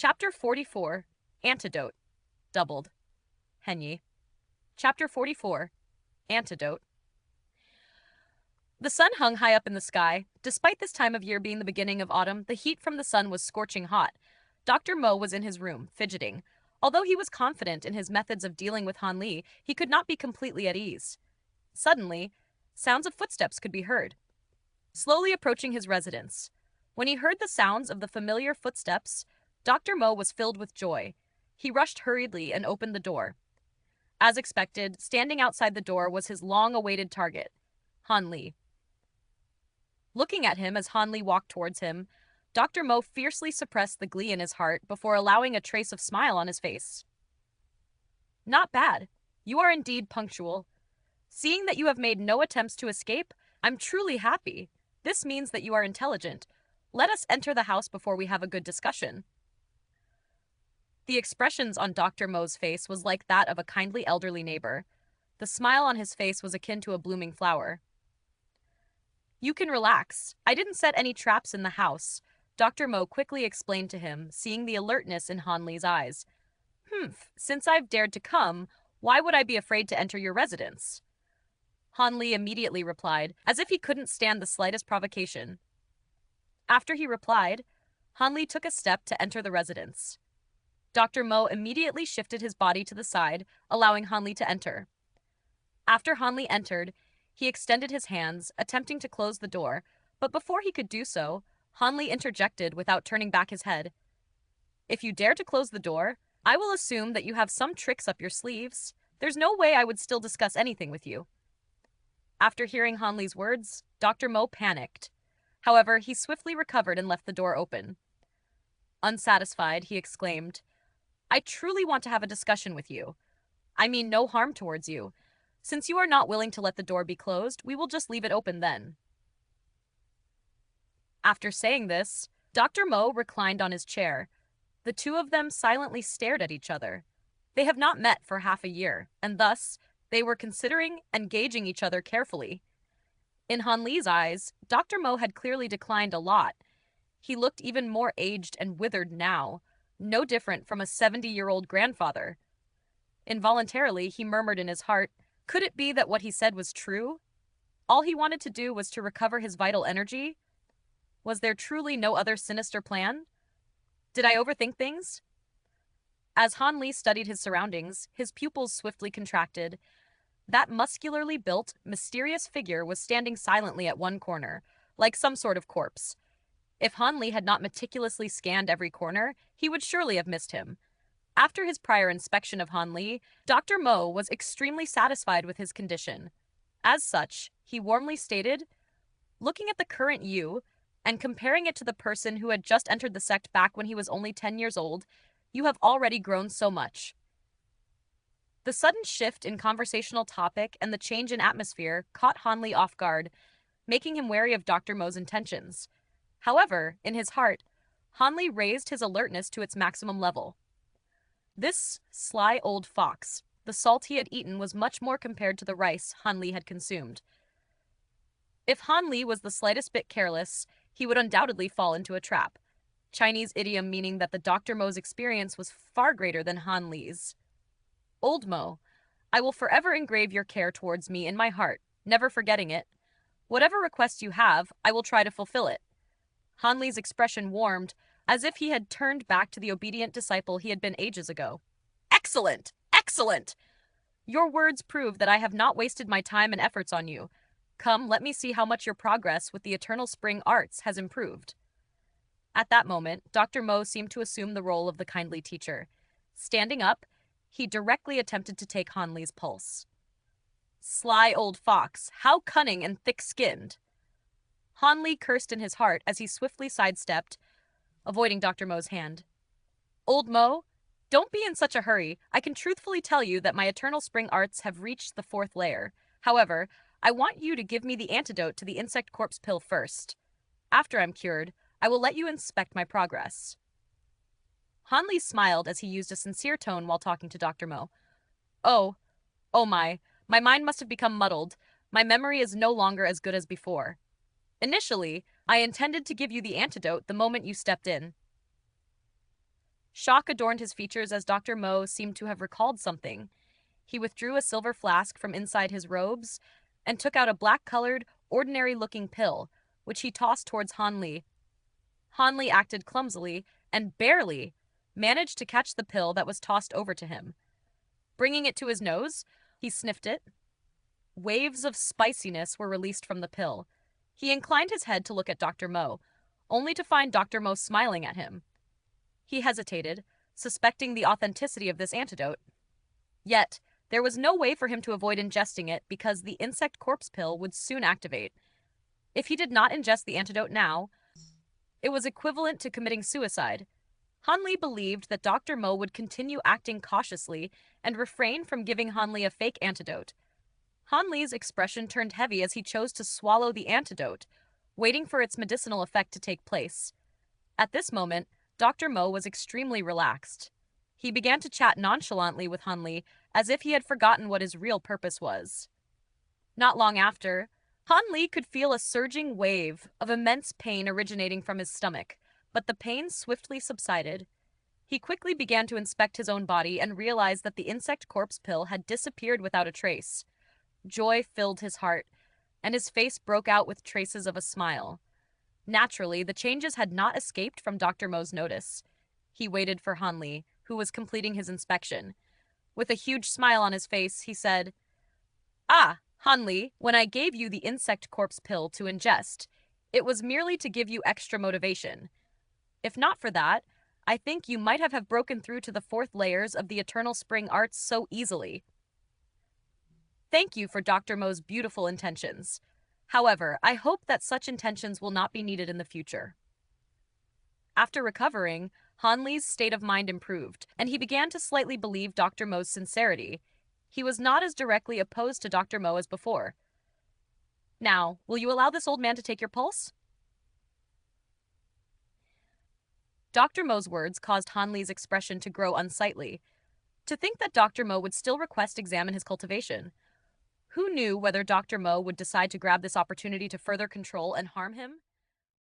Chapter 44, Antidote, doubled. Henyi. Chapter 44, Antidote. The sun hung high up in the sky. Despite this time of year being the beginning of autumn, the heat from the sun was scorching hot. Dr. Mo was in his room, fidgeting. Although he was confident in his methods of dealing with Han Li, he could not be completely at ease. Suddenly, sounds of footsteps could be heard, slowly approaching his residence. When he heard the sounds of the familiar footsteps, Dr. Mo was filled with joy. He rushed hurriedly and opened the door. As expected, standing outside the door was his long-awaited target, Han Li. Looking at him as Han Li walked towards him, Dr. Mo fiercely suppressed the glee in his heart before allowing a trace of smile on his face. Not bad. You are indeed punctual. Seeing that you have made no attempts to escape, I'm truly happy. This means that you are intelligent. Let us enter the house before we have a good discussion. The expressions on Dr. Mo's face was like that of a kindly elderly neighbor. The smile on his face was akin to a blooming flower. You can relax. I didn't set any traps in the house, Dr. Mo quickly explained to him, seeing the alertness in Han Li's eyes. Since I've dared to come, why would I be afraid to enter your residence? Han Li immediately replied, as if he couldn't stand the slightest provocation. After he replied, Han Li took a step to enter the residence. Dr. Mo immediately shifted his body to the side, allowing Han Li to enter. After Han Li entered, he extended his hands, attempting to close the door, but before he could do so, Han Li interjected without turning back his head. If you dare to close the door, I will assume that you have some tricks up your sleeves. There's no way I would still discuss anything with you. After hearing Han Li's words, Dr. Mo panicked. However, he swiftly recovered and left the door open. Unsatisfied, he exclaimed, I truly want to have a discussion with you. I mean no harm towards you. Since you are not willing to let the door be closed, we will just leave it open then. After saying this, Dr. Mo reclined on his chair. The two of them silently stared at each other. They have not met for half a year, and thus, they were considering and gauging each other carefully. In Han Li's eyes, Dr. Mo had clearly declined a lot. He looked even more aged and withered now, no different from a 70-year-old grandfather. Involuntarily, he murmured in his heart, could it be that what he said was true? All he wanted to do was to recover his vital energy? Was there truly no other sinister plan? Did I overthink things? As Han Li studied his surroundings, his pupils swiftly contracted. That muscularly built, mysterious figure was standing silently at one corner, like some sort of corpse. If Han Li had not meticulously scanned every corner, he would surely have missed him. After his prior inspection of Han Li, Dr. Mo was extremely satisfied with his condition. As such, he warmly stated, looking at the current you, and comparing it to the person who had just entered the sect back when he was only 10 years old, you have already grown so much. The sudden shift in conversational topic and the change in atmosphere caught Han Li off guard, making him wary of Dr. Mo's intentions. However, in his heart, Han Li raised his alertness to its maximum level. This sly old fox, the salt he had eaten was much more compared to the rice Han Li had consumed. If Han Li was the slightest bit careless, he would undoubtedly fall into a trap. Chinese idiom meaning that the Dr. Mo's experience was far greater than Han Li's. Old Mo, I will forever engrave your care towards me in my heart, never forgetting it. Whatever request you have, I will try to fulfill it. Han Li's expression warmed, as if he had turned back to the obedient disciple he had been ages ago. Excellent! Excellent! Your words prove that I have not wasted my time and efforts on you. Come, let me see how much your progress with the Eternal Spring Arts has improved. At that moment, Dr. Mo seemed to assume the role of the kindly teacher. Standing up, he directly attempted to take Han Li's pulse. Sly old fox, how cunning and thick-skinned! Han Li cursed in his heart as he swiftly sidestepped, avoiding Dr. Mo's hand. Old Mo, don't be in such a hurry. I can truthfully tell you that my Eternal Spring Arts have reached the 4th layer. However, I want you to give me the antidote to the insect corpse pill first. After I'm cured, I will let you inspect my progress. Han Li smiled as he used a sincere tone while talking to Dr. Mo. Oh my mind must have become muddled. My memory is no longer as good as before. Initially, I intended to give you the antidote the moment you stepped in. Shock adorned his features as Dr. Mo seemed to have recalled something. He withdrew a silver flask from inside his robes and took out a black-colored, ordinary-looking pill, which he tossed towards Han Li. Han Li acted clumsily and barely managed to catch the pill that was tossed over to him. Bringing it to his nose, he sniffed it. Waves of spiciness were released from the pill. He inclined his head to look at Dr. Mo, only to find Dr. Mo smiling at him. He hesitated, suspecting the authenticity of this antidote. Yet, there was no way for him to avoid ingesting it because the insect corpse pill would soon activate. If he did not ingest the antidote now, it was equivalent to committing suicide. Han Li believed that Dr. Mo would continue acting cautiously and refrain from giving Han Li a fake antidote. Han Li's expression turned heavy as he chose to swallow the antidote, waiting for its medicinal effect to take place. At this moment, Dr. Mo was extremely relaxed. He began to chat nonchalantly with Han Li as if he had forgotten what his real purpose was. Not long after, Han Li could feel a surging wave of immense pain originating from his stomach, but the pain swiftly subsided. He quickly began to inspect his own body and realized that the insect corpse pill had disappeared without a trace. Joy filled his heart, and his face broke out with traces of a smile. Naturally, the changes had not escaped from Dr. Mo's notice. He waited for Han Li, who was completing his inspection. With a huge smile on his face, he said, "Ah, Han Li, when I gave you the insect corpse pill to ingest, it was merely to give you extra motivation. If not for that, I think you might have broken through to the fourth layers of the Eternal Spring Arts so easily. Thank you for Dr. Mo's beautiful intentions. However, I hope that such intentions will not be needed in the future." After recovering, Han Li's state of mind improved, and he began to slightly believe Dr. Mo's sincerity. He was not as directly opposed to Dr. Mo as before. "Now, will you allow this old man to take your pulse?" Dr. Mo's words caused Han Li's expression to grow unsightly. To think that Dr. Mo would still request examine his cultivation. Who knew whether Dr. Mo would decide to grab this opportunity to further control and harm him?